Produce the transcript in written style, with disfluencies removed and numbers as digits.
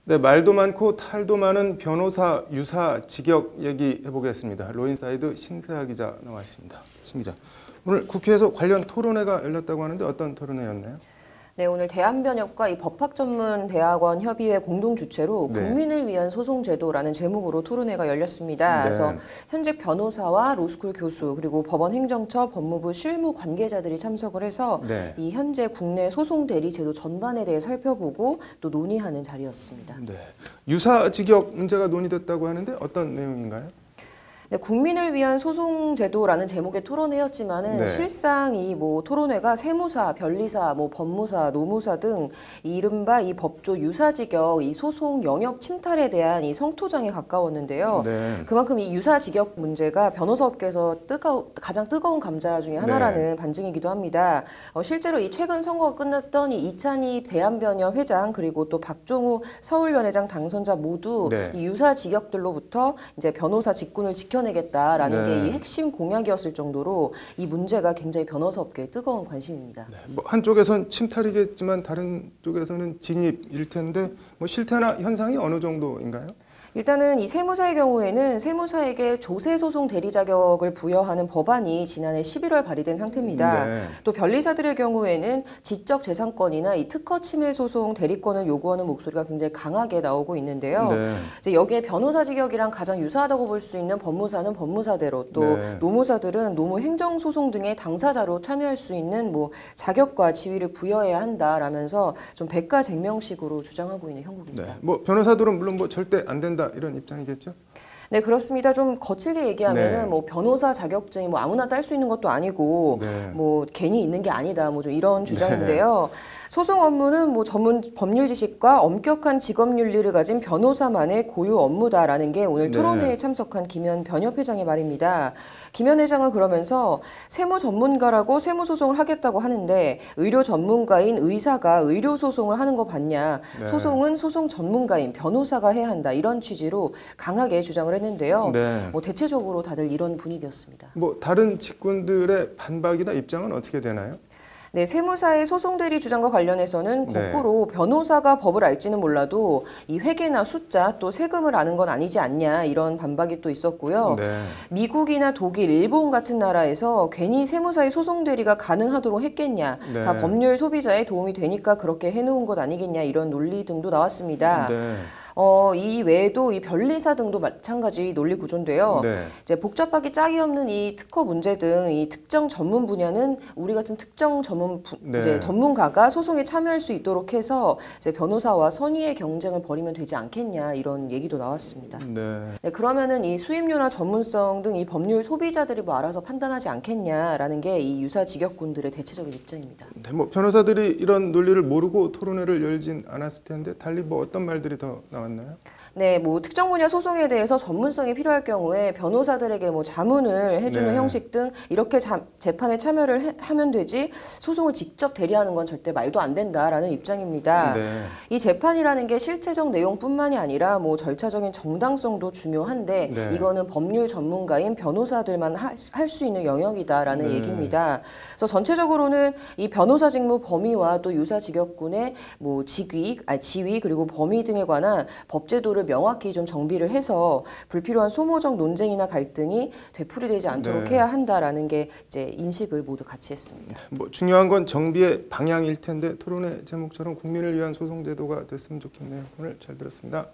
네, 말도 많고 탈도 많은 변호사 유사 직역 얘기해 보겠습니다. 로인사이드 신세아 기자 나와 있습니다. 신 기자, 오늘 국회에서 관련 토론회가 열렸다고 하는데 어떤 토론회였나요? 네, 오늘 대한변협과 이 법학전문대학원 협의회 공동 주최로 네. 국민을 위한 소송제도라는 제목으로 토론회가 열렸습니다. 네. 그래서 현직 변호사와 로스쿨 교수 그리고 법원 행정처 법무부 실무 관계자들이 참석을 해서 네. 이 현재 국내 소송 대리 제도 전반에 대해 살펴보고 또 논의하는 자리였습니다. 네. 유사 직역 문제가 논의됐다고 하는데 어떤 내용인가요? 네, 국민을 위한 소송제도라는 제목의 토론회였지만은 네. 실상 이 토론회가 세무사, 변리사, 법무사, 노무사 등 이른바 이 법조 유사직역 이 소송 영역 침탈에 대한 이 성토장에 가까웠는데요. 네. 그만큼 이 유사직역 문제가 변호사업계에서 가장 뜨거운 감자 중에 하나라는 반증이기도 합니다. 실제로 이 최근 선거가 끝났던 이 이찬희 대한변협 회장 그리고 또 박종우 서울연회장 당선자 모두 네. 이 유사직역들로부터 이제 변호사 직군을 지켜내겠다라는 네. 게 이 핵심 공약이었을 정도로 이 문제가 굉장히 변호사업계에 뜨거운 관심입니다. 네. 한쪽에선 침탈이겠지만 다른 쪽에서는 진입일 텐데 실태나 현상이 어느 정도인가요? 일단은 이 세무사의 경우에는 세무사에게 조세소송 대리 자격을 부여하는 법안이 지난해 11월 발의된 상태입니다. 네. 또 변리사들의 경우에는 지적재산권이나 이 특허 침해 소송 대리권을 요구하는 목소리가 굉장히 강하게 나오고 있는데요. 네. 이제 여기에 변호사 직역이랑 가장 유사하다고 볼 수 있는 법무사는 법무사대로 또 네. 노무사들은 노무 행정소송 등의 당사자로 참여할 수 있는 자격과 지위를 부여해야 한다라면서 좀 백가쟁명식으로 주장하고 있는 형국입니다. 네. 변호사들은 물론 절대 안 된다 이런 입장이겠죠? 네, 그렇습니다. 좀 거칠게 얘기하면은 네. 변호사 자격증이 아무나 딸 수 있는 것도 아니고 네. 괜히 있는 게 아니다. 좀 이런 주장인데요. 소송 업무는 전문 법률 지식과 엄격한 직업 윤리를 가진 변호사만의 고유 업무다라는 게 오늘 네. 토론회에 참석한 김현 변협회장의 말입니다. 김현 회장은 그러면서 세무 전문가라고 세무 소송을 하겠다고 하는데 의료 전문가인 의사가 의료 소송을 하는 거 봤냐? 네. 소송은 소송 전문가인 변호사가 해야 한다. 이런 취지로 강하게 주장을 했는데요. 네. 대체적으로 다들 이런 분위기였습니다. 다른 직군들의 반박이나 입장은 어떻게 되나요? 네, 세무사의 소송 대리 주장과 관련해서는 네. 거꾸로 변호사가 법을 알지는 몰라도 이 회계나 숫자 또 세금을 아는 건 아니지 않냐 이런 반박이 또 있었고요. 네. 미국이나 독일, 일본 같은 나라에서 괜히 세무사의 소송 대리가 가능하도록 했겠냐. 네. 다 법률 소비자에 도움이 되니까 그렇게 해놓은 것 아니겠냐 이런 논리 등도 나왔습니다. 네. 이 외에도 이 변리사 등도 마찬가지 논리 구조인데요. 네. 이제 복잡하기 짝이 없는 이 특허 문제 등 이 특정 전문 분야는 우리 같은 특정 네. 이제 전문가가 소송에 참여할 수 있도록 해서 이제 변호사와 선의의 경쟁을 벌이면 되지 않겠냐 이런 얘기도 나왔습니다. 네. 네, 그러면은 이 수임료나 전문성 등 이 법률 소비자들이 알아서 판단하지 않겠냐라는 게 이 유사 직역군들의 대체적인 입장입니다. 네, 변호사들이 이런 논리를 모르고 토론회를 열진 않았을 텐데 달리 어떤 말들이 더 나왔나요? 네, 특정 분야 소송에 대해서 전문성이 필요할 경우에 변호사들에게 자문을 해주는 네. 형식 등 이렇게 재판에 참여를 하면 되지 소송을 직접 대리하는 건 절대 말도 안 된다라는 입장입니다. 네. 이 재판이라는 게 실체적 내용뿐만이 아니라 절차적인 정당성도 중요한데 네. 이거는 법률 전문가인 변호사들만 할 수 있는 영역이다라는 네. 얘기입니다. 그래서 전체적으로는 이 변호사 직무 범위와 또 유사 직역군의 지위 그리고 범위 등에 관한 법제도를 명확히 좀 정비를 해서 불필요한 소모적 논쟁이나 갈등이 되풀이되지 않도록 네. 해야 한다라는 게 이제 인식을 모두 같이 했습니다. 중요한 건 정비의 방향일 텐데 토론회 제목처럼 국민을 위한 소송제도가 됐으면 좋겠네요. 오늘 잘 들었습니다.